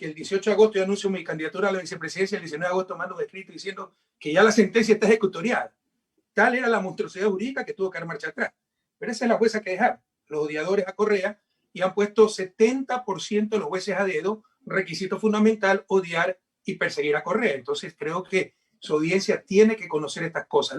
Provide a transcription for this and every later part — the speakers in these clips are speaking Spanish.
que el 18 de agosto yo anuncio mi candidatura a la vicepresidencia, el 19 de agosto mando un escrito diciendo que ya la sentencia está ejecutoriada. Tal era la monstruosidad jurídica que tuvo que dar marcha atrás. Pero esa es la jueza que dejaron, los odiadores a Correa, y han puesto 70% de los jueces a dedo, requisito fundamental, odiar y perseguir a Correa. Entonces creo que su audiencia tiene que conocer estas cosas.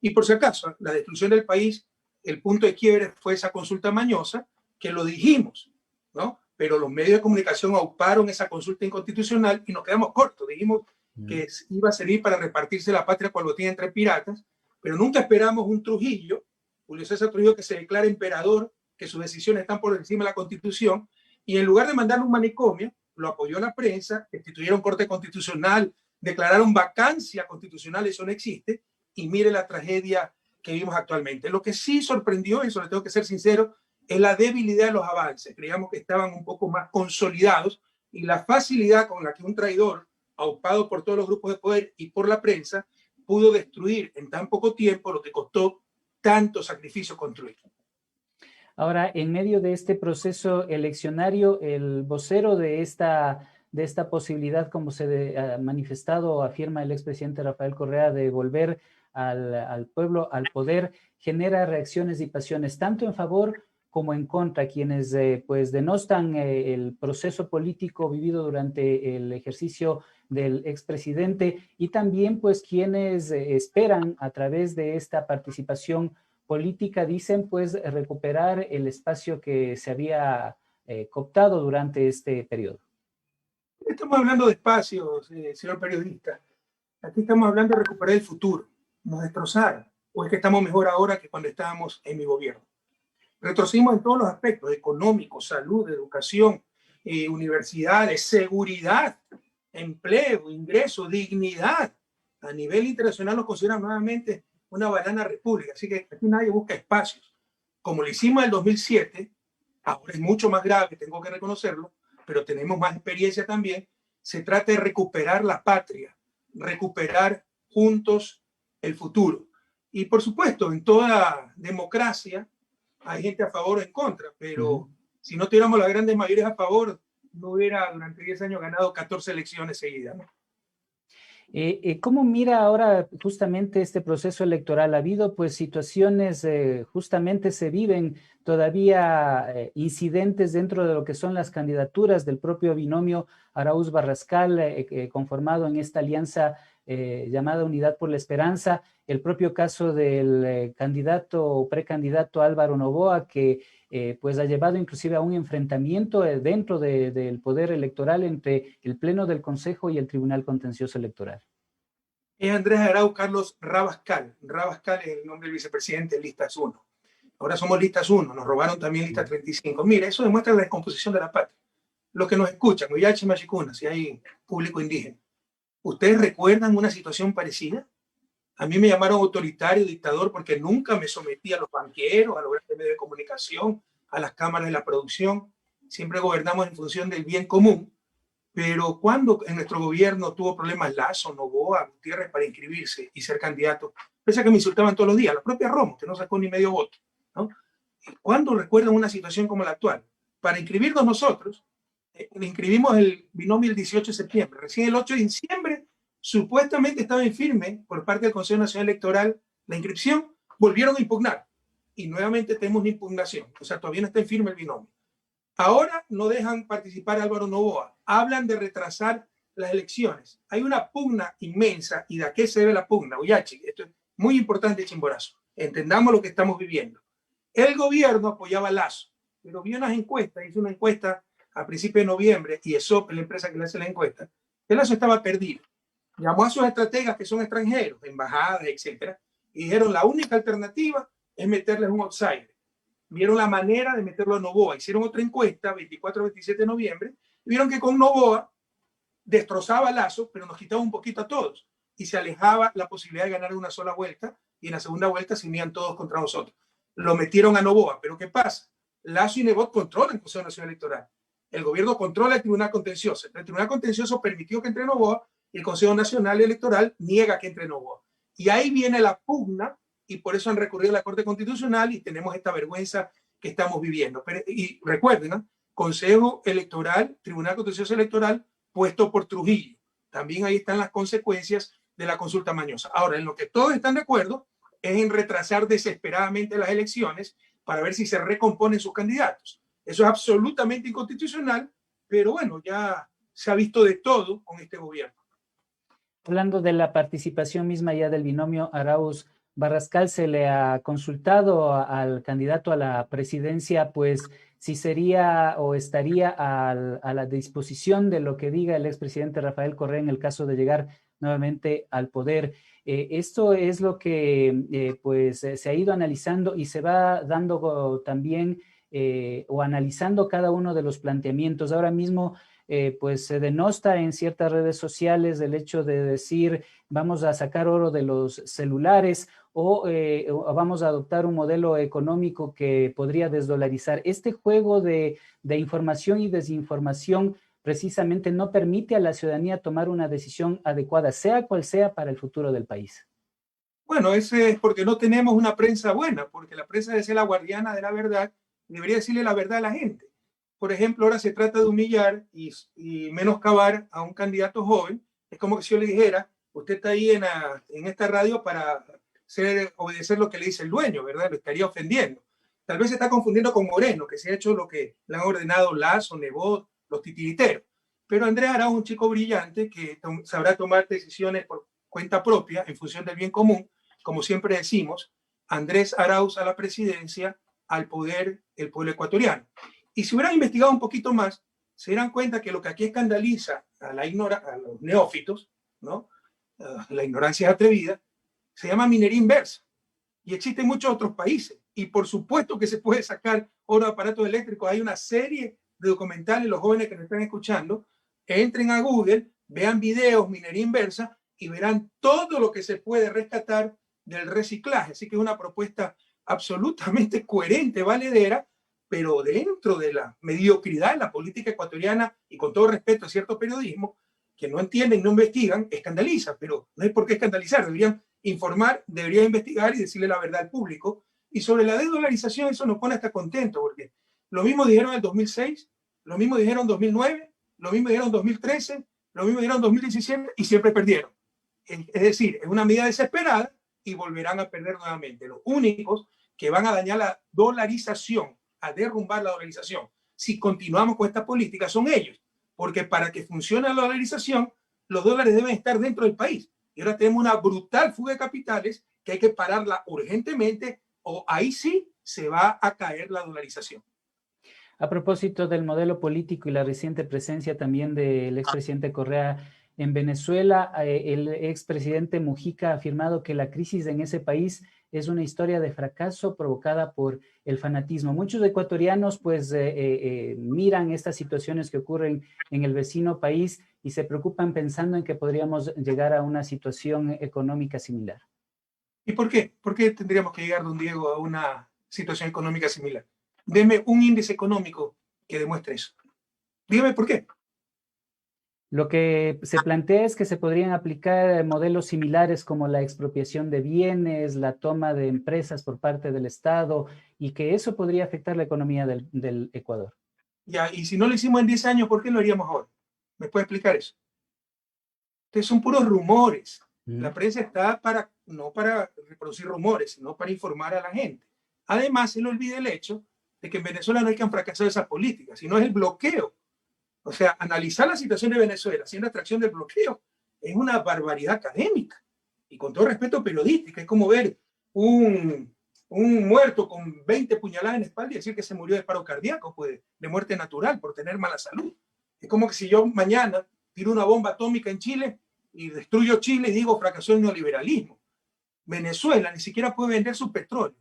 Y por si acaso, la destrucción del país, el punto de quiebre fue esa consulta mañosa, que lo dijimos, ¿no? Pero los medios de comunicación auparon esa consulta inconstitucional y nos quedamos cortos. Dijimos que iba a servir para repartirse la patria cual botín entre piratas, pero nunca esperamos un Trujillo, Julio César Trujillo, que se declara emperador, que sus decisiones están por encima de la Constitución, y en lugar de mandarle un manicomio, lo apoyó la prensa, instituyeron corte constitucional, declararon vacancia constitucional, eso no existe, y mire la tragedia que vimos actualmente. Lo que sí sorprendió, y eso le tengo que ser sincero, es la debilidad de los avances. Creíamos que estaban un poco más consolidados, y la facilidad con la que un traidor, aupado por todos los grupos de poder y por la prensa, pudo destruir en tan poco tiempo lo que costó tanto sacrificio construir. Ahora, en medio de este proceso eleccionario, el vocero de esta posibilidad, como se ha manifestado, afirma el expresidente Rafael Correa, de volver al pueblo, al poder, genera reacciones y pasiones, tanto en favor como en contra, quienes pues denostan el proceso político vivido durante el ejercicio del expresidente, y también pues quienes esperan a través de esta participación política, dicen, pues recuperar el espacio que se había cooptado durante este periodo. Estamos hablando de espacios, señor periodista. Aquí estamos hablando de recuperar el futuro. Nos destrozaron. ¿O es que estamos mejor ahora que cuando estábamos en mi gobierno? Retrocedimos en todos los aspectos: económico, salud, educación, universidades, seguridad, empleo, ingreso, dignidad. A nivel internacional nos consideran nuevamente una banana república. Así que aquí nadie busca espacios. Como lo hicimos en el 2007, ahora es mucho más grave, tengo que reconocerlo, pero tenemos más experiencia también. Se trata de recuperar la patria, recuperar juntos el futuro. Y por supuesto, en toda democracia hay gente a favor o en contra, pero si no tuviéramos las grandes mayorías a favor, no hubiera durante 10 años ganado 14 elecciones seguidas, ¿no? ¿Cómo mira ahora justamente este proceso electoral? Ha habido pues situaciones, justamente se viven todavía incidentes dentro de lo que son las candidaturas del propio binomio Arauz Barrascal, conformado en esta alianza llamada Unidad por la Esperanza, el propio caso del candidato o precandidato Álvaro Noboa, que pues ha llevado inclusive a un enfrentamiento dentro del poder electoral entre el Pleno del Consejo y el Tribunal Contencioso Electoral. Es Andrés Arauz Carlos Rabascal. Rabascal es el nombre del vicepresidente de Listas 1. Ahora somos Listas 1, nos robaron también Lista 35. Mira, eso demuestra la descomposición de la patria. Los que nos escuchan, Uyachi Machicuna, si hay público indígena, ¿ustedes recuerdan una situación parecida? A mí me llamaron autoritario, dictador, porque nunca me sometí a los banqueros, a los grandes medios de comunicación, a las cámaras de la producción. Siempre gobernamos en función del bien común. Pero cuando en nuestro gobierno tuvo problemas Lazo, Noboa, Gutiérrez para inscribirse y ser candidato, pese a que me insultaban todos los días, la propia Romo, que no sacó ni medio voto, ¿no? ¿Cuándo recuerdan una situación como la actual? Para inscribirnos nosotros, inscribimos el binomio el 18 de septiembre. Recién el 8 de diciembre, supuestamente estaba en firme por parte del Consejo Nacional Electoral la inscripción, volvieron a impugnar. Y nuevamente tenemos una impugnación. O sea, todavía no está en firme el binomio. Ahora no dejan participar a Álvaro Noboa. Hablan de retrasar las elecciones. Hay una pugna inmensa. ¿Y de qué se debe la pugna? Uyachi, esto es muy importante, Chimborazo. Entendamos lo que estamos viviendo. El gobierno apoyaba a Lazo, pero vio unas encuestas, hizo una encuesta a principios de noviembre, y ESOP, la empresa que le hace la encuesta, que Lazo estaba perdido. Llamó a sus estrategas que son extranjeros, embajadas, etcétera, y dijeron la única alternativa es meterles un outsider. Vieron la manera de meterlo a Noboa. Hicieron otra encuesta, 24-27 de noviembre, y vieron que con Noboa destrozaba a Lazo, pero nos quitaba un poquito a todos. Y se alejaba la posibilidad de ganar una sola vuelta, y en la segunda vuelta se unían todos contra nosotros. Lo metieron a Noboa. ¿Pero qué pasa? Lazo y Nebot controlan el Consejo Nacional Electoral. El gobierno controla el Tribunal Contencioso. El Tribunal Contencioso permitió que entre Noboa, y el Consejo Nacional Electoral niega que entre Noboa. Y ahí viene la pugna, y por eso han recurrido a la Corte Constitucional y tenemos esta vergüenza que estamos viviendo. Pero, y recuerden, ¿no? Consejo Electoral, Tribunal Contencioso Electoral, puesto por Trujillo. También ahí están las consecuencias de la consulta mañosa. Ahora, en lo que todos están de acuerdo es en retrasar desesperadamente las elecciones para ver si se recomponen sus candidatos. Eso es absolutamente inconstitucional, pero bueno, ya se ha visto de todo con este gobierno. Hablando de la participación misma ya del binomio Arauz-Barrascal, se le ha consultado al candidato a la presidencia, pues si sería o estaría a la disposición de lo que diga el expresidente Rafael Correa en el caso de llegar nuevamente al poder. Esto es lo que pues se ha ido analizando y se va dando también o analizando cada uno de los planteamientos. Ahora mismo pues se denosta en ciertas redes sociales el hecho de decir vamos a sacar oro de los celulares o vamos a adoptar un modelo económico que podría desdolarizar. Este juego de información y desinformación precisamente no permite a la ciudadanía tomar una decisión adecuada, sea cual sea, para el futuro del país. Bueno, ese es porque no tenemos una prensa buena, porque la prensa debe ser la guardiana de la verdad, debería decirle la verdad a la gente. Por ejemplo, ahora se trata de humillar y menoscabar a un candidato joven. Es como que si yo le dijera, usted está ahí en esta radio para obedecer lo que le dice el dueño, ¿verdad? Lo estaría ofendiendo. Tal vez se está confundiendo con Moreno, que se ha hecho lo que le han ordenado Lazo, Nebot, los titiriteros. Pero Andrés Arauz es un chico brillante que sabrá tomar decisiones por cuenta propia en función del bien común. Como siempre decimos, Andrés Arauz a la presidencia, al poder el pueblo ecuatoriano. Y si hubieran investigado un poquito más, se darán cuenta que lo que aquí escandaliza a los neófitos, ¿no? La ignorancia es atrevida, se llama minería inversa. Y existe en muchos otros países. Y por supuesto que se puede sacar oro de aparatos eléctricos. Hay una serie de documentales, los jóvenes que nos están escuchando, entren a Google, vean videos, minería inversa, y verán todo lo que se puede rescatar del reciclaje. Así que es una propuesta absolutamente coherente, valedera, pero dentro de la mediocridad de la política ecuatoriana y con todo respeto a cierto periodismo, que no entienden, no investigan, escandaliza, pero no hay por qué escandalizar, deberían informar, deberían investigar y decirle la verdad al público. Y sobre la desdolarización, eso nos pone hasta contento, porque lo mismo dijeron en el 2006, lo mismo dijeron en 2009, lo mismo dijeron en 2013, lo mismo dijeron en 2017 y siempre perdieron. Es decir, es una medida desesperada y volverán a perder nuevamente. Los únicos que van a dañar la dolarización, a derrumbar la dolarización, si continuamos con esta política, son ellos. Porque para que funcione la dolarización, los dólares deben estar dentro del país. Y ahora tenemos una brutal fuga de capitales que hay que pararla urgentemente o ahí sí se va a caer la dolarización. A propósito del modelo político y la reciente presencia también del expresidente Correa en Venezuela, el expresidente Mujica ha afirmado que la crisis en ese país es una historia de fracaso provocada por el fanatismo. Muchos ecuatorianos pues miran estas situaciones que ocurren en el vecino país y se preocupan pensando en que podríamos llegar a una situación económica similar. ¿Y por qué? ¿Por qué tendríamos que llegar, don Diego, a una situación económica similar? Deme un índice económico que demuestre eso. Dígame por qué. Lo que se plantea es que se podrían aplicar modelos similares como la expropiación de bienes, la toma de empresas por parte del Estado y que eso podría afectar la economía del Ecuador. Ya, y si no lo hicimos en 10 años, ¿por qué lo haríamos ahora? ¿Me puede explicar eso? Entonces son puros rumores. La prensa está no para reproducir rumores, sino para informar a la gente. Además, se le olvida el hecho de que en Venezuela no hay que han fracasado esas políticas, sino es el bloqueo. O sea, analizar la situación de Venezuela siendo atracción del bloqueo es una barbaridad académica y con todo respeto periodística. Es como ver un muerto con 20 puñaladas en la espalda y decir que se murió de paro cardíaco, pues, de muerte natural por tener mala salud. Es como que si yo mañana tiro una bomba atómica en Chile y destruyo Chile y digo fracasó el neoliberalismo. Venezuela ni siquiera puede vender su petróleo.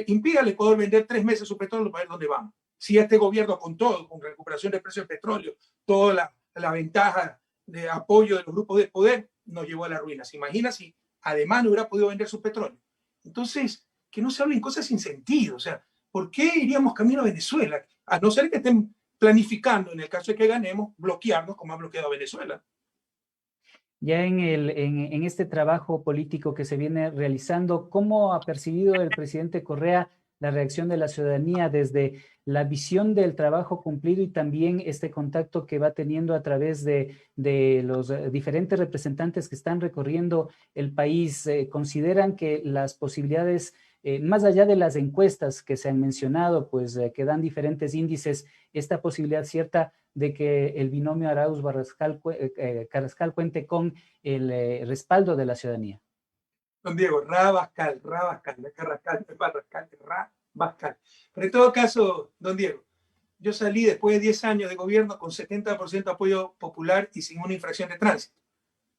Impide al Ecuador vender 3 meses su petróleo para ver dónde vamos. Si este gobierno con todo, con recuperación del precio del petróleo, toda la ventaja de apoyo de los grupos de poder, nos llevó a la ruina. ¿Se imagina si además no hubiera podido vender su petróleo? Entonces, que no se hablen cosas sin sentido. O sea, ¿por qué iríamos camino a Venezuela? A no ser que estén planificando, en el caso de que ganemos, bloquearnos como ha bloqueado a Venezuela. Ya en este trabajo político que se viene realizando, ¿cómo ha percibido el presidente Correa la reacción de la ciudadanía desde la visión del trabajo cumplido y también este contacto que va teniendo a través de los diferentes representantes que están recorriendo el país? ¿Consideran que las posibilidades, más allá de las encuestas que se han mencionado, pues que dan diferentes índices, esta posibilidad cierta de que el binomio Arauz-Carrascal cuente con el respaldo de la ciudadanía? Don Diego, Rabascal, Rabascal, no es Carrascal, no es Barrascal, es Rabascal. Pero en todo caso, don Diego, yo salí después de 10 años de gobierno con 70% apoyo popular y sin una infracción de tránsito.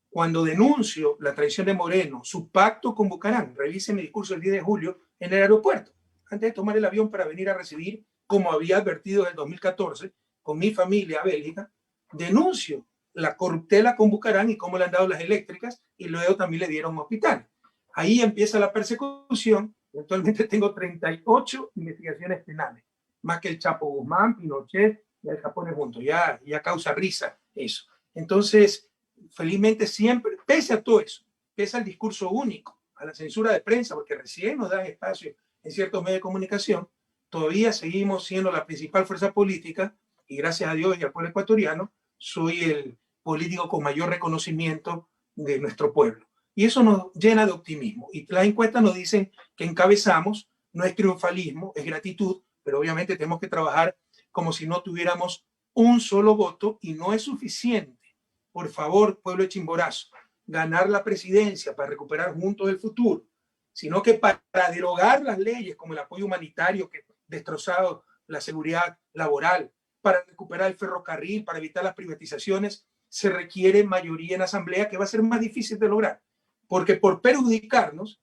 Cuando denuncio la traición de Moreno, su pacto con Bucaram, revise mi discurso el 10 de julio en el aeropuerto, antes de tomar el avión para venir a recibir, como había advertido en el 2014, con mi familia a Bélgica, denuncio la corruptela con Bucaram y cómo le han dado las eléctricas y luego también le dieron un hospital. Ahí empieza la persecución. Actualmente tengo 38 investigaciones penales, más que el Chapo Guzmán, Pinochet y el Japón juntos. Ya causa risa eso. Entonces, felizmente siempre, pese a todo eso, pese al discurso único, a la censura de prensa, porque recién nos dan espacio en ciertos medios de comunicación, todavía seguimos siendo la principal fuerza política y gracias a Dios y al pueblo ecuatoriano, soy el político con mayor reconocimiento de nuestro pueblo. Y eso nos llena de optimismo. Y las encuestas nos dicen que encabezamos, no es triunfalismo, es gratitud, pero obviamente tenemos que trabajar como si no tuviéramos un solo voto y no es suficiente. Por favor, pueblo de Chimborazo, ganar la presidencia para recuperar juntos el futuro, sino que para derogar las leyes como el apoyo humanitario que ha destrozado la seguridad laboral, para recuperar el ferrocarril, para evitar las privatizaciones, se requiere mayoría en asamblea que va a ser más difícil de lograr. Porque por perjudicarnos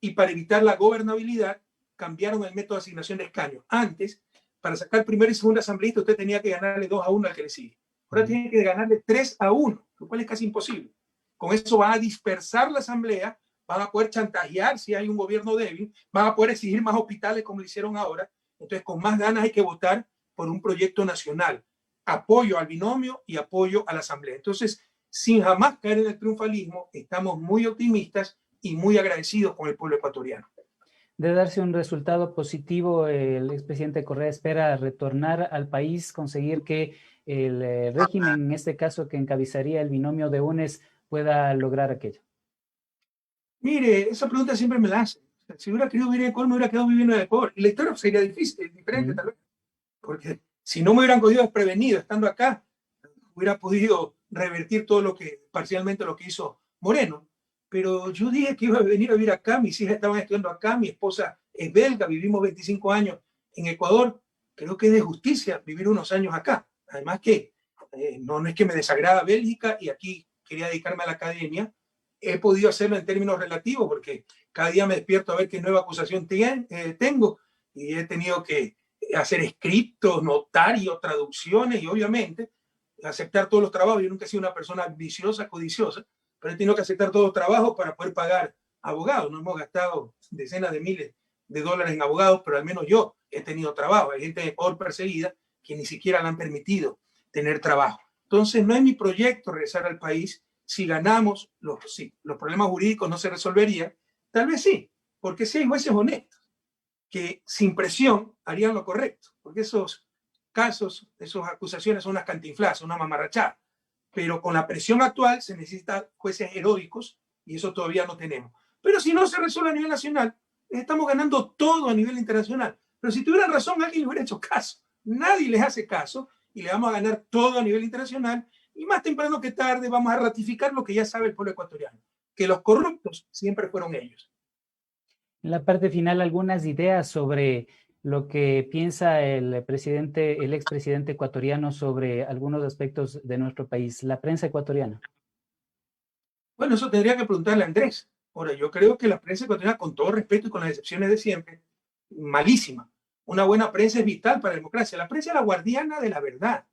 y para evitar la gobernabilidad, cambiaron el método de asignación de escaños. Antes, para sacar primero y segundo asambleísta, usted tenía que ganarle 2-1 al que le sigue. Ahora tiene que ganarle 3-1, lo cual es casi imposible. Con eso van a dispersar la asamblea, van a poder chantajear si hay un gobierno débil, van a poder exigir más hospitales como lo hicieron ahora. Entonces, con más ganas hay que votar por un proyecto nacional. Apoyo al binomio y apoyo a la asamblea. Entonces, sin jamás caer en el triunfalismo, estamos muy optimistas y muy agradecidos con el pueblo ecuatoriano. De darse un resultado positivo, el expresidente Correa espera retornar al país, conseguir que el régimen, en este caso que encabezaría el binomio de UNES, pueda lograr aquello. Mire, esa pregunta siempre me la hacen. Si hubiera querido vivir en Ecuador, me hubiera quedado viviendo en Ecuador. Y la historia sería difícil, diferente tal vez. Porque si no me hubieran cogido desprevenido estando acá, hubiera podido revertir todo lo que, parcialmente lo que hizo Moreno. Pero yo dije que iba a venir a vivir acá, mis hijas estaban estudiando acá, mi esposa es belga, vivimos 25 años en Ecuador. Creo que es de justicia vivir unos años acá. Además que no es que me desagrada Bélgica y aquí quería dedicarme a la academia. He podido hacerlo en términos relativos porque cada día me despierto a ver qué nueva acusación tengo y he tenido que hacer escritos, notarios, traducciones y obviamente aceptar todos los trabajos. Yo nunca he sido una persona ambiciosa, codiciosa, pero he tenido que aceptar todos los trabajos para poder pagar abogados. No hemos gastado decenas de miles de dólares en abogados, pero al menos yo he tenido trabajo. Hay gente de Ecuador perseguida que ni siquiera le han permitido tener trabajo. Entonces, no es mi proyecto regresar al país. Si ganamos, los problemas jurídicos no se resolverían. Tal vez sí, porque sí hay jueces honestos que sin presión harían lo correcto, porque esos casos, esas acusaciones son unas cantinflas, una mamarrachada. Pero con la presión actual se necesitan jueces heroicos y eso todavía no tenemos. Pero si no se resuelve a nivel nacional, estamos ganando todo a nivel internacional. Pero si tuvieran razón, alguien les hubiera hecho caso. Nadie les hace caso y le vamos a ganar todo a nivel internacional y más temprano que tarde vamos a ratificar lo que ya sabe el pueblo ecuatoriano, que los corruptos siempre fueron ellos. En la parte final, algunas ideas sobre lo que piensa el expresidente ecuatoriano sobre algunos aspectos de nuestro país, la prensa ecuatoriana. Bueno, eso tendría que preguntarle a Andrés. Ahora, yo creo que la prensa ecuatoriana, con todo respeto y con las excepciones de siempre, malísima. Una buena prensa es vital para la democracia. La prensa es la guardiana de la verdad.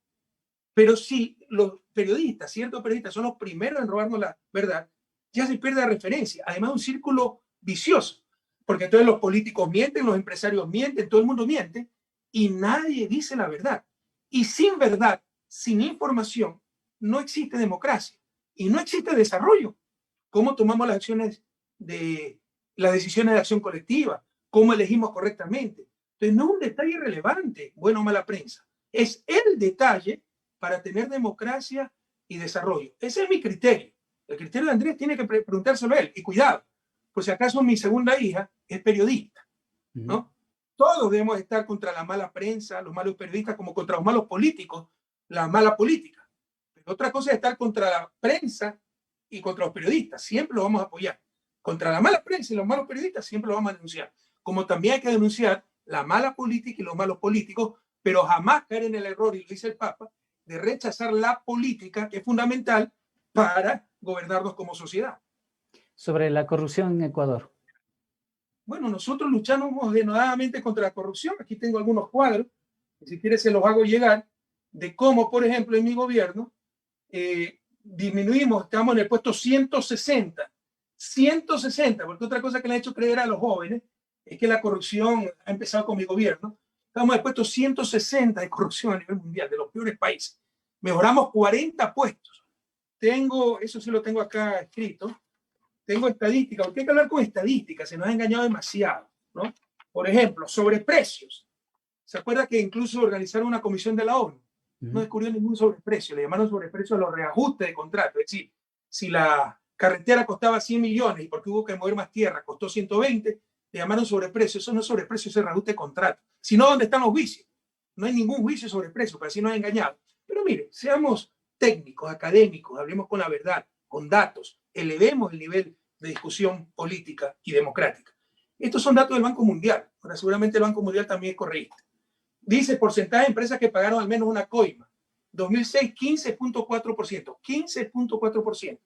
Pero si los periodistas, ciertos periodistas, son los primeros en robarnos la verdad, ya se pierde la referencia. Además, un círculo vicioso. Porque entonces los políticos mienten, los empresarios mienten, todo el mundo miente y nadie dice la verdad. Y sin verdad, sin información, no existe democracia y no existe desarrollo. ¿Cómo tomamos las acciones las decisiones de acción colectiva? cómo elegimos correctamente. Entonces, no es un detalle irrelevante, bueno o mala prensa. Es el detalle para tener democracia y desarrollo. Ese es mi criterio. El criterio de Andrés tiene que preguntárselo a él. Y cuidado, por si acaso mi segunda hija es periodista, ¿no? Todos debemos estar contra la mala prensa, los malos periodistas, como contra los malos políticos, la mala política. Pero otra cosa es estar contra la prensa y contra los periodistas. Siempre lo vamos a apoyar. Contra la mala prensa y los malos periodistas siempre lo vamos a denunciar. Como también hay que denunciar la mala política y los malos políticos, pero jamás caer en el error, y lo dice el Papa, de rechazar la política, que es fundamental para gobernarnos como sociedad. Sobre la corrupción en Ecuador. Bueno, nosotros luchamos denodadamente contra la corrupción. Aquí tengo algunos cuadros, que si quieres se los hago llegar, de cómo, por ejemplo, en mi gobierno disminuimos, estamos en el puesto 160, porque otra cosa que le ha hecho creer a los jóvenes es que la corrupción ha empezado con mi gobierno. Estamos en el puesto 160 de corrupción a nivel mundial, de los peores países. Mejoramos 40 puestos. Eso sí lo tengo acá escrito. Tengo estadísticas, porque hay que hablar con estadísticas, se nos ha engañado demasiado, ¿no? Por ejemplo, sobreprecios. ¿Se acuerda que incluso organizaron una comisión de la ONU? No descubrió ningún sobreprecio, le llamaron sobreprecio a los reajustes de contrato. Es decir, si la carretera costaba 100 millones y porque hubo que mover más tierra costó 120, le llamaron sobreprecio. Eso no es sobreprecio, es reajuste de contrato. Si no, ¿dónde están los juicios? No hay ningún juicio sobre precio, pero así nos ha engañado. Pero mire, seamos técnicos, académicos, hablemos con la verdad, con datos, elevemos el nivel de discusión política y democrática. Estos son datos del Banco Mundial. Ahora, seguramente el Banco Mundial también es correcto. Dice porcentaje de empresas que pagaron al menos una coima. 2006, 15.4%. 15.4%.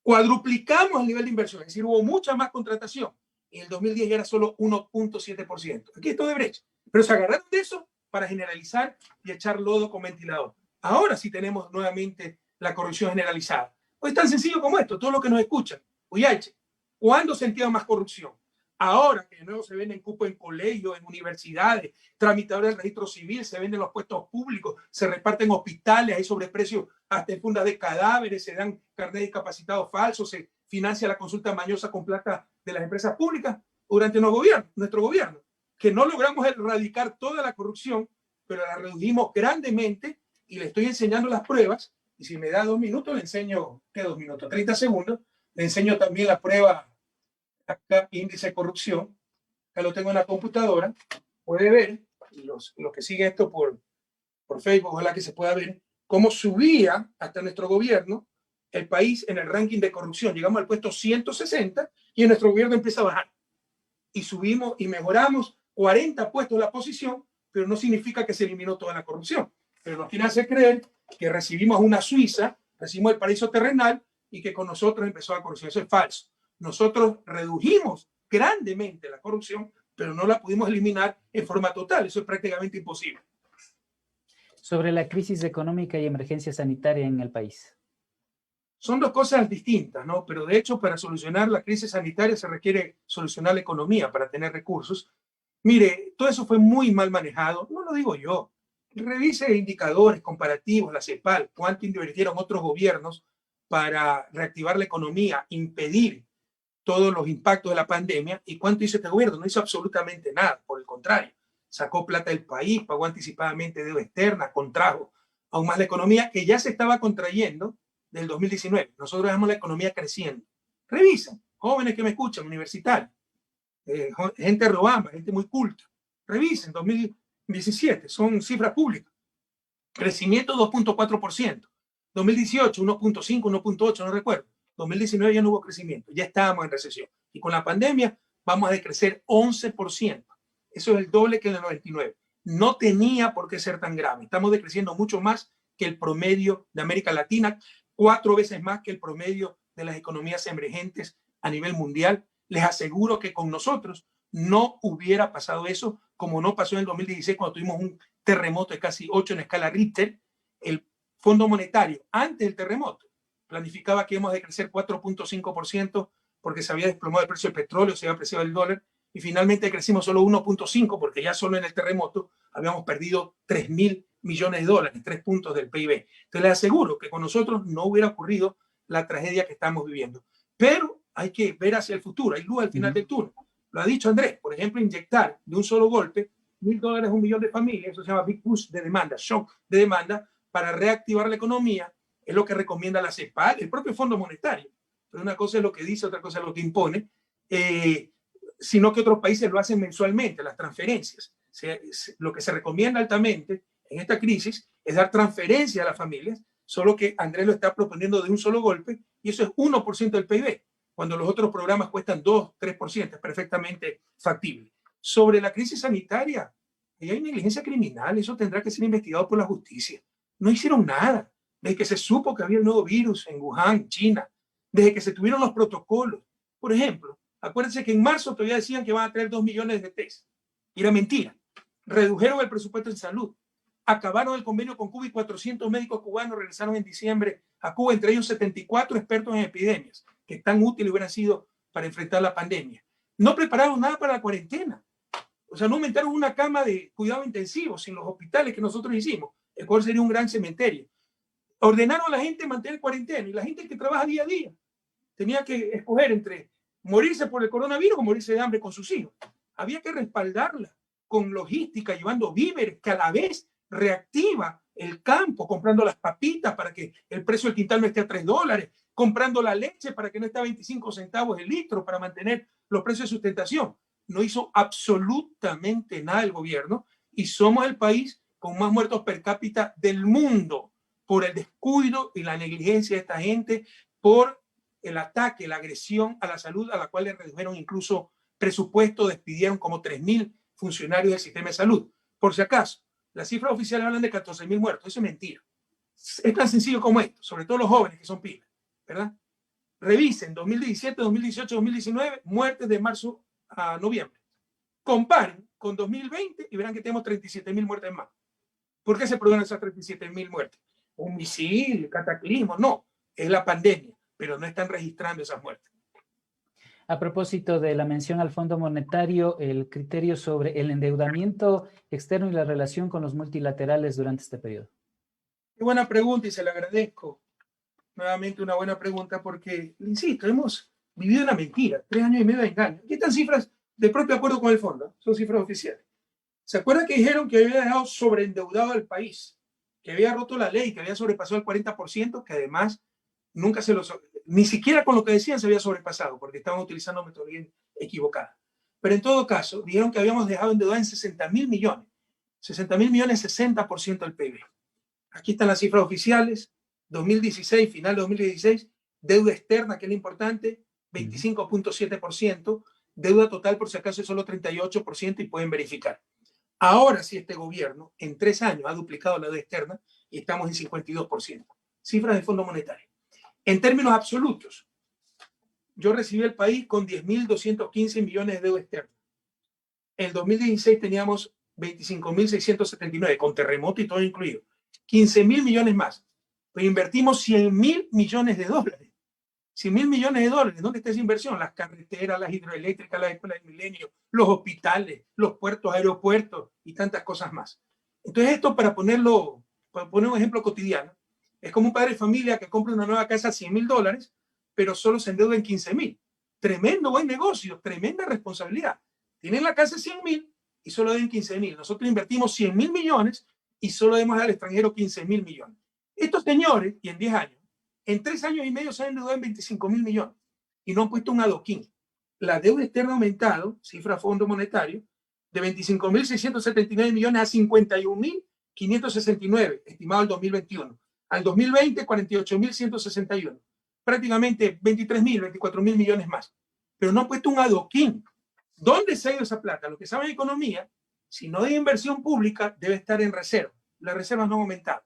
Cuadruplicamos el nivel de inversión, es decir, hubo mucha más contratación. En el 2010 ya era solo 1.7%. Aquí está de brecha. Pero se agarraron de eso para generalizar y echar lodo con ventilador. Ahora sí tenemos nuevamente la corrupción generalizada. Pues es tan sencillo como esto, todos los que nos escuchan. Oye, ¿cuándo sentían más corrupción? Ahora que de nuevo se venden cupos en colegios, en universidades, tramitadores del registro civil, se venden los puestos públicos, se reparten hospitales, hay sobreprecios hasta en fundas de cadáveres, se dan carnet de discapacitados falsos, se financia la consulta mañosa con plata de las empresas públicas durante nuestro gobierno, que no logramos erradicar toda la corrupción, pero la redujimos grandemente y le estoy enseñando las pruebas. Y si me da 2 minutos, le enseño, ¿qué 2 minutos? 30 segundos, le enseño también la prueba, acá, índice de corrupción. Acá lo tengo en la computadora. Puede ver, los que siguen esto por Facebook, ojalá que se pueda ver, cómo subía hasta nuestro gobierno el país en el ranking de corrupción. Llegamos al puesto 160 y en nuestro gobierno empieza a bajar. Y subimos y mejoramos 40 puestos la posición, pero no significa que se eliminó toda la corrupción. Pero nos quieren hacer creer que recibimos una Suiza, recibimos el paraíso terrenal y que con nosotros empezó la corrupción. Eso es falso. Nosotros redujimos grandemente la corrupción, pero no la pudimos eliminar en forma total. Eso es prácticamente imposible. Sobre la crisis económica y emergencia sanitaria en el país. Son dos cosas distintas, ¿no? Pero de hecho, para solucionar la crisis sanitaria se requiere solucionar la economía para tener recursos. Mire, todo eso fue muy mal manejado. No lo digo yo. Revise indicadores comparativos, la CEPAL, cuánto invirtieron otros gobiernos para reactivar la economía, impedir todos los impactos de la pandemia, y cuánto hizo este gobierno. No hizo absolutamente nada, por el contrario. Sacó plata del país, pagó anticipadamente deuda externa, contrajo aún más la economía, que ya se estaba contrayendo del 2019. Nosotros dejamos la economía creciendo. Revisen, jóvenes que me escuchan, universitarios, gente robamba, gente muy culta. Revisen, 2017, son cifras públicas. Crecimiento 2.4%. 2018, 1.5, 1.8, no recuerdo. 2019 ya no hubo crecimiento, ya estábamos en recesión. Y con la pandemia vamos a decrecer 11%. Eso es el doble que en el 99. No tenía por qué ser tan grave. Estamos decreciendo mucho más que el promedio de América Latina, 4 veces más que el promedio de las economías emergentes a nivel mundial. Les aseguro que con nosotros no hubiera pasado eso, como no pasó en el 2016 cuando tuvimos un terremoto de casi 8 en escala Richter. El Fondo Monetario, antes del terremoto, planificaba que íbamos a decrecer 4.5% porque se había desplomado el precio del petróleo, se había apreciado el dólar, y finalmente crecimos solo 1.5% porque ya solo en el terremoto habíamos perdido 3.000 millones de dólares, 3 puntos del PIB. Entonces les aseguro que con nosotros no hubiera ocurrido la tragedia que estamos viviendo. Pero hay que ver hacia el futuro, hay luz al final del túnel. Lo ha dicho Andrés, por ejemplo, inyectar de un solo golpe $1.000 a 1 millón de familias, eso se llama Big Push de demanda, shock de demanda, para reactivar la economía, es lo que recomienda la CEPAL, el propio Fondo Monetario. Pero una cosa es lo que dice, otra cosa es lo que impone, sino que otros países lo hacen mensualmente, las transferencias. Lo que se recomienda altamente en esta crisis es dar transferencia a las familias, solo que Andrés lo está proponiendo de un solo golpe, y eso es 1% del PIB, cuando los otros programas cuestan 2, 3%, es perfectamente factible. Sobre la crisis sanitaria, hay negligencia criminal, eso tendrá que ser investigado por la justicia. No hicieron nada. Desde que se supo que había un nuevo virus en Wuhan, China, desde que se tuvieron los protocolos. Por ejemplo, acuérdense que en marzo todavía decían que van a traer 2 millones de test. Y era mentira. Redujeron el presupuesto en salud. Acabaron el convenio con Cuba y 400 médicos cubanos regresaron en diciembre a Cuba, entre ellos 74 expertos en epidemias, que tan útiles hubieran sido para enfrentar la pandemia. No prepararon nada para la cuarentena. O sea, no aumentaron una cama de cuidado intensivo sin los hospitales que nosotros hicimos. El cual sería un gran cementerio. Ordenaron a la gente mantener cuarentena y la gente que trabaja día a día tenía que escoger entre morirse por el coronavirus o morirse de hambre con sus hijos. Había que respaldarla con logística, llevando víveres, que a la vez reactiva el campo, comprando las papitas para que el precio del quintal no esté a $3, comprando la leche para que no esté a 25 centavos el litro para mantener los precios de sustentación. No hizo absolutamente nada el gobierno y somos el país con más muertos per cápita del mundo por el descuido y la negligencia de esta gente, por el ataque, la agresión a la salud, a la cual le redujeron incluso presupuesto, despidieron como 3.000 funcionarios del sistema de salud. Por si acaso, las cifras oficiales hablan de 14.000 muertos, eso es mentira. Es tan sencillo como esto, sobre todo los jóvenes que son pilas, ¿verdad? Revisen 2017, 2018, 2019, muertes de marzo a noviembre. Comparen con 2020 y verán que tenemos 37.000 muertes más. ¿Por qué se produjeron esas 37.000 muertes? Un misil, cataclismo, no, es la pandemia, pero no están registrando esas muertes. A propósito de la mención al Fondo Monetario, el criterio sobre el endeudamiento externo y la relación con los multilaterales durante este periodo. Qué buena pregunta y se la agradezco. Nuevamente una buena pregunta porque, insisto, hemos vivido una mentira, 3 años y medio de engaño. Aquí están cifras de propio acuerdo con el fondo, son cifras oficiales. ¿Se acuerdan que dijeron que había dejado sobreendeudado al país? Que había roto la ley, que había sobrepasado el 40%, que además nunca ni siquiera con lo que decían se había sobrepasado, porque estaban utilizando metodología equivocada. Pero en todo caso, dijeron que habíamos dejado endeudar en 60.000 millones. 60.000 millones, 60% del PIB. Aquí están las cifras oficiales. 2016, final de 2016, deuda externa, que es lo importante, 25.7%. Deuda total, por si acaso, es solo 38% y pueden verificar. Ahora sí, este gobierno en 3 años ha duplicado la deuda externa y estamos en 52%. Cifras del Fondo Monetario. En términos absolutos, yo recibí el país con 10.215 millones de deuda externa. En el 2016 teníamos 25.679, con terremoto y todo incluido. 15.000 millones más. Pues invertimos 100.000 millones de dólares. 100.000 millones de dólares. ¿Dónde está esa inversión? Las carreteras, las hidroeléctricas, las escuelas del milenio, los hospitales, los puertos, aeropuertos y tantas cosas más. Entonces esto, para poner un ejemplo cotidiano, es como un padre de familia que compra una nueva casa a $100.000, pero solo se endeuda en 15.000. Tremendo buen negocio, tremenda responsabilidad. Tienen la casa 100.000 y solo deben 15.000. Nosotros invertimos 100.000 millones y solo debemos al extranjero 15.000 millones. Estos señores, y en 10 años, en 3 años y medio se han endeudado en 25.000 millones y no han puesto un adoquín. La deuda externa ha aumentado, cifra Fondo Monetario, de 25.679 millones a 51.569, estimado el 2021. Al 2020, 48.161. Prácticamente 23.000, 24.000 millones más. Pero no han puesto un adoquín. ¿Dónde se ha ido esa plata? Los que saben de economía, si no hay inversión pública, debe estar en reserva. Las reservas no han aumentado.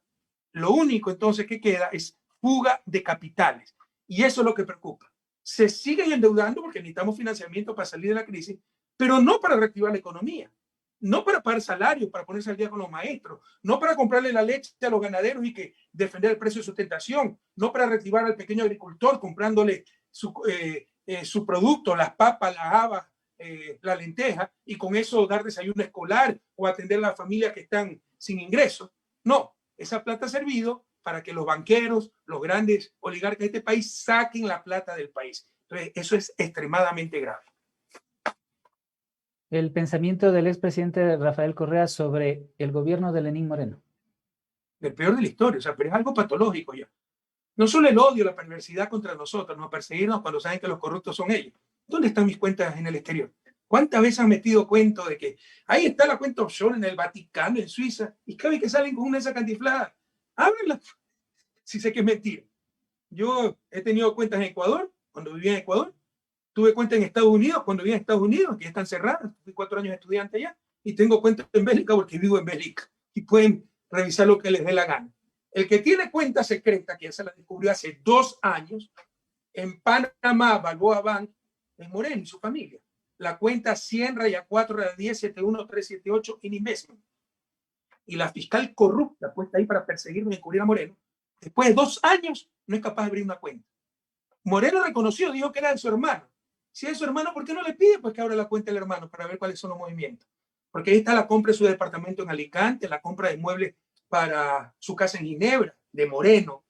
Lo único entonces que queda es fuga de capitales. Y eso es lo que preocupa. Se siguen endeudando porque necesitamos financiamiento para salir de la crisis, pero no para reactivar la economía, no para pagar salarios, para ponerse al día con los maestros, no para comprarle la leche a los ganaderos y que defender el precio de sustentación, no para reactivar al pequeño agricultor comprándole su producto, las papas, las habas, la lenteja, y con eso dar desayuno escolar o atender a las familias que están sin ingresos. No, esa plata ha servido para que los banqueros, los grandes oligarcas de este país saquen la plata del país. Entonces, eso es extremadamente grave. el pensamiento del expresidente Rafael Correa sobre el gobierno de Lenín Moreno. El peor de la historia, o sea, pero es algo patológico ya. No solo el odio, la perversidad contra nosotros, no perseguirnos cuando saben que los corruptos son ellos. ¿Dónde están mis cuentas en el exterior? ¿Cuántas veces han metido cuento de que ahí está la cuenta offshore en el Vaticano, en Suiza, y cada vez que salen con una de esas cantifladas, ábrenla, si sé que es mentira? Yo he tenido cuentas en Ecuador, cuando vivía en Ecuador, tuve cuentas en Estados Unidos, cuando vivía en Estados Unidos, que ya están cerradas, fui 4 años estudiante allá, y tengo cuentas en Bélgica porque vivo en Bélgica, y pueden revisar lo que les dé la gana. El que tiene cuenta secreta, que ya se la descubrió hace 2 años, en Panamá, Balboa Bank, es Moreno y su familia. La cuenta 100-4-10-71-378 in investment. Y la fiscal corrupta puesta ahí para perseguirme y encubrir a Moreno, después de 2 años, no es capaz de abrir una cuenta. Moreno reconoció, dijo que era de su hermano. Si es su hermano, ¿por qué no le pide pues que abra la cuenta del hermano para ver cuáles son los movimientos? Porque ahí está la compra de su departamento en Alicante, la compra de muebles para su casa en Ginebra, de Moreno,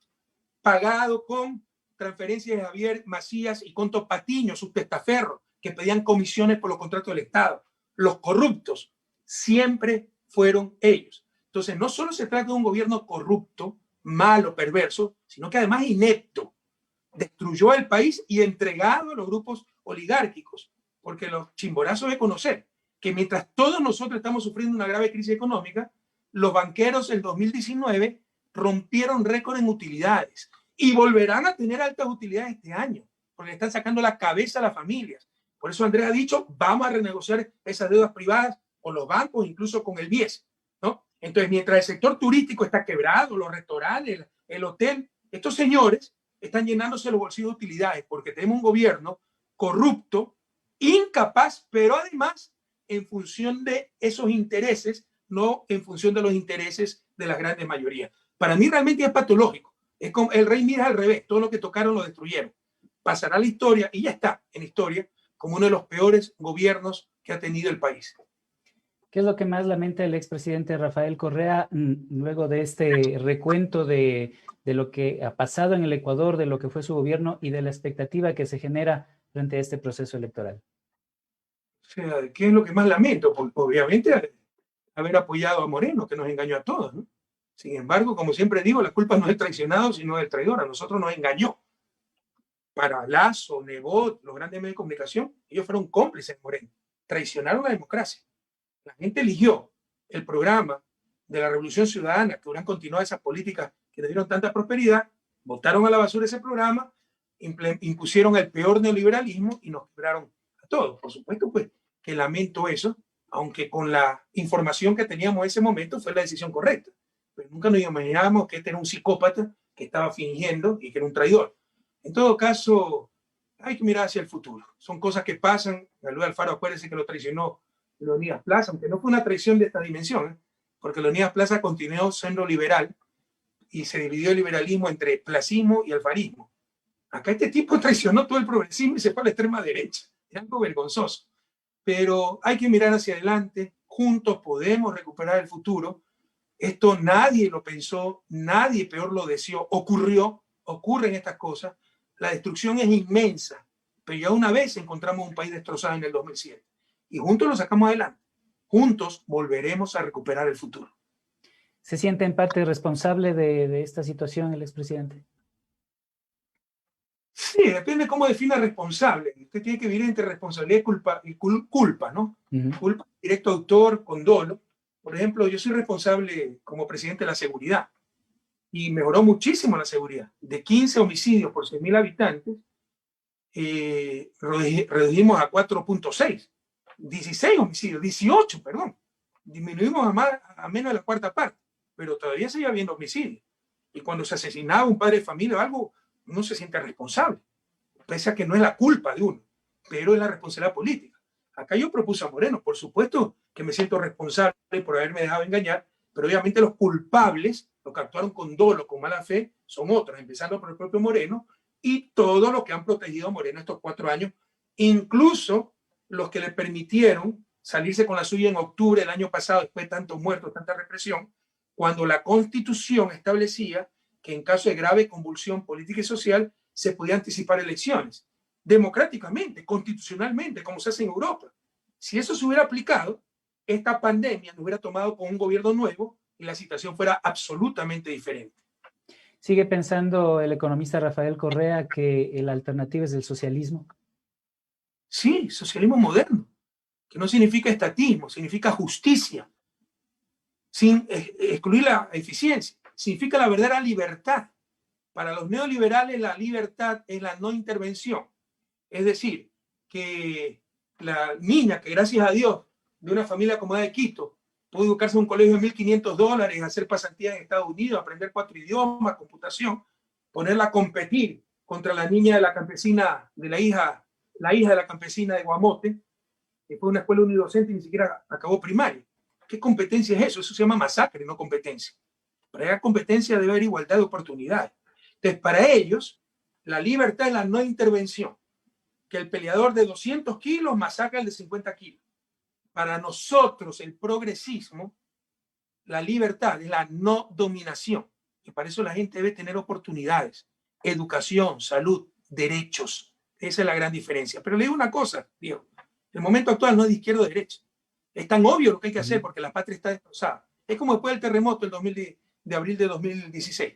pagado con transferencias de Javier Macías y Conto Patiño, sus testaferros, que pedían comisiones por los contratos del Estado. Los corruptos siempre fueron ellos. Entonces, no solo se trata de un gobierno corrupto, malo, perverso, sino que además inepto. Destruyó el país y entregado a los grupos oligárquicos, porque los chimborazos de conocer que mientras todos nosotros estamos sufriendo una grave crisis económica, los banqueros en 2019 rompieron récord en utilidades y volverán a tener altas utilidades este año, porque le están sacando la cabeza a las familias. Por eso Andrés ha dicho, vamos a renegociar esas deudas privadas con los bancos, incluso con el BIES, ¿no? Entonces, mientras el sector turístico está quebrado, los restaurantes, el hotel, estos señores están llenándose los bolsillos de utilidades porque tenemos un gobierno corrupto, incapaz, pero además en función de esos intereses, no en función de los intereses de la grandes mayoría. Para mí realmente es patológico. Es como el rey Midas al revés, todo lo que tocaron lo destruyeron. Pasará la historia, y ya está en historia, como uno de los peores gobiernos que ha tenido el país. ¿Qué es lo que más lamenta el expresidente Rafael Correa luego de este recuento de lo que ha pasado en el Ecuador, de lo que fue su gobierno y de la expectativa que se genera frente a este proceso electoral? O sea, ¿qué es lo que más lamento? Porque obviamente haber apoyado a Moreno, que nos engañó a todos, ¿no? Sin embargo, como siempre digo, la culpa no es del traicionado, sino del traidor. A nosotros nos engañó. Para Lazo, Nebot, los grandes medios de comunicación, ellos fueron cómplices de Moreno. Traicionaron la democracia. La gente eligió el programa de la Revolución Ciudadana, que hubieran continuado esas políticas que le dieron tanta prosperidad, votaron a la basura ese programa, impusieron el peor neoliberalismo y nos quebraron a todos. Por supuesto, pues, que lamento eso, aunque con la información que teníamos en ese momento fue la decisión correcta. Pero nunca nos imaginábamos que este era un psicópata que estaba fingiendo y que era un traidor. En todo caso, hay que mirar hacia el futuro. Son cosas que pasan. Luis Alfaro, acuérdense que lo traicionó Leonidas Plaza, aunque no fue una traición de esta dimensión, porque Leonidas Plaza continuó siendo liberal y se dividió el liberalismo entre placismo y alfarismo. Acá este tipo traicionó todo el progresismo y se fue a la extrema derecha. Es algo vergonzoso. Pero hay que mirar hacia adelante. Juntos podemos recuperar el futuro. Esto nadie lo pensó, nadie peor lo deseó. Ocurren estas cosas. La destrucción es inmensa, pero ya una vez encontramos un país destrozado en el 2007 y juntos lo sacamos adelante. Juntos volveremos a recuperar el futuro. ¿Se siente en parte responsable de esta situación el expresidente? Sí, depende cómo defina responsable. Usted tiene que vivir entre responsabilidad y culpa, ¿no? Culpa, directo autor, con dolo. Por ejemplo, yo soy responsable como presidente de la seguridad y mejoró muchísimo la seguridad. De 15 homicidios por 6.000 habitantes, redujimos a 4.6. 16 homicidios, 18, perdón. Disminuimos a menos de la cuarta parte, pero todavía sigue habiendo homicidios. Y cuando se asesinaba un padre de familia o algo, uno se siente responsable, pese a que no es la culpa de uno, pero es la responsabilidad política. Acá yo propuse a Moreno, por supuesto que me siento responsable por haberme dejado engañar, pero obviamente los culpables, los que actuaron con dolo, con mala fe, son otros, empezando por el propio Moreno y todos los que han protegido a Moreno estos 4 años, incluso los que le permitieron salirse con la suya en octubre del año pasado, después de tantos muertos, tanta represión, cuando la Constitución establecía que en caso de grave convulsión política y social se podía anticipar elecciones, democráticamente, constitucionalmente, como se hace en Europa. Si eso se hubiera aplicado, esta pandemia nos hubiera tomado con un gobierno nuevo y la situación fuera absolutamente diferente. ¿Sigue pensando el economista Rafael Correa que la alternativa es el socialismo? Sí, socialismo moderno, que no significa estatismo, significa justicia, sin excluir la eficiencia, significa la verdadera libertad. Para los neoliberales la libertad es la no intervención. Es decir, que la niña que gracias a Dios de una familia acomodada de Quito pudo educarse en un colegio de $1.500, hacer pasantías en Estados Unidos, aprender 4 idiomas, computación, ponerla a competir contra la niña de la campesina, de la hija de la campesina de Guamote, que fue una escuela unidocente y ni siquiera acabó primaria. ¿Qué competencia es eso? Eso se llama masacre, no competencia. Para esa competencia debe haber igualdad de oportunidades. Entonces, para ellos, la libertad es la no intervención. Que el peleador de 200 kilos masacra el de 50 kilos. Para nosotros, el progresismo, la libertad es la no dominación. Y para eso la gente debe tener oportunidades, educación, salud, derechos. Esa es la gran diferencia. Pero le digo una cosa, Diego. El momento actual no es de izquierda o de derecha. Es tan obvio lo que hay que hacer porque la patria está destrozada. Es como después del terremoto de abril de 2016.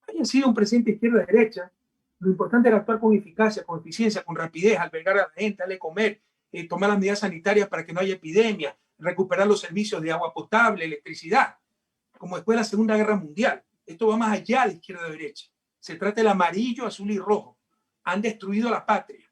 Haya sido un presidente de izquierda o de derecha, lo importante era actuar con eficacia, con eficiencia, con rapidez, albergar a la gente, darle comer, tomar las medidas sanitarias para que no haya epidemia, recuperar los servicios de agua potable, electricidad, como después de la Segunda Guerra Mundial. Esto va más allá de izquierda o derecha. Se trata del amarillo, azul y rojo. Han destruido la patria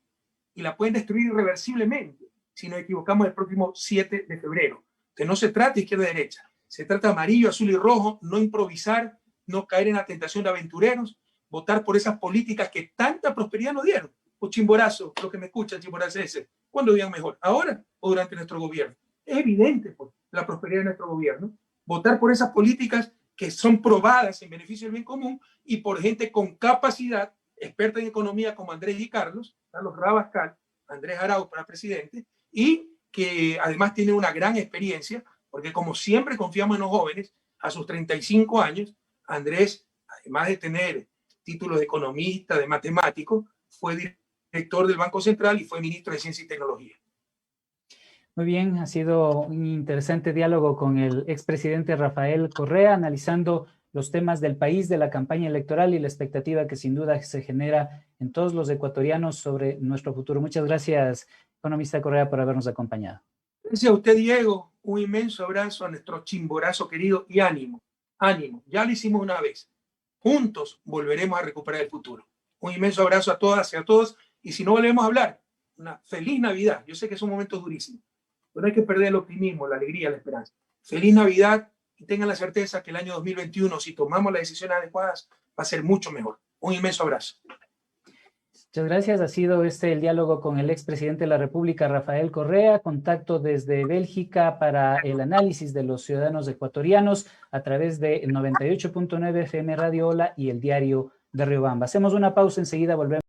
y la pueden destruir irreversiblemente si nos equivocamos el próximo 7 de febrero. Entonces no se trata de izquierda o derecha, se trata de amarillo, azul y rojo, no improvisar, no caer en la tentación de aventureros, votar por esas políticas que tanta prosperidad nos dieron. O Chimborazo, lo que me escuchan, Chimborazo ese, ¿cuándo vivían mejor? ¿Ahora o durante nuestro gobierno? Es evidente pues, la prosperidad de nuestro gobierno. Votar por esas políticas que son probadas en beneficio del bien común y por gente con capacidad, experta en economía como Andrés y Carlos Rabascal, Andrés Arauz para presidente, y que además tiene una gran experiencia, porque como siempre confiamos en los jóvenes, a sus 35 años, Andrés, además de tener títulos de economista, de matemático, fue director del Banco Central y fue ministro de Ciencia y Tecnología. Muy bien, ha sido un interesante diálogo con el expresidente Rafael Correa, analizando los temas del país, de la campaña electoral y la expectativa que sin duda se genera en todos los ecuatorianos sobre nuestro futuro. Muchas gracias, economista Correa, por habernos acompañado. Gracias a usted, Diego. Un inmenso abrazo a nuestro Chimborazo querido y ánimo, ánimo. Ya lo hicimos una vez. Juntos volveremos a recuperar el futuro. Un inmenso abrazo a todas y a todos. Y si no volvemos a hablar, una feliz Navidad. Yo sé que son momentos durísimos, pero no hay que perder el optimismo, la alegría, la esperanza. Feliz Navidad y tengan la certeza que el año 2021, si tomamos las decisiones adecuadas, va a ser mucho mejor. Un inmenso abrazo. Muchas gracias. Ha sido el diálogo con el expresidente de la República, Rafael Correa, contacto desde Bélgica para el análisis de los ciudadanos ecuatorianos a través de 98.9 FM Radio Hola y el diario de Riobamba. Hacemos una pausa, enseguida volvemos.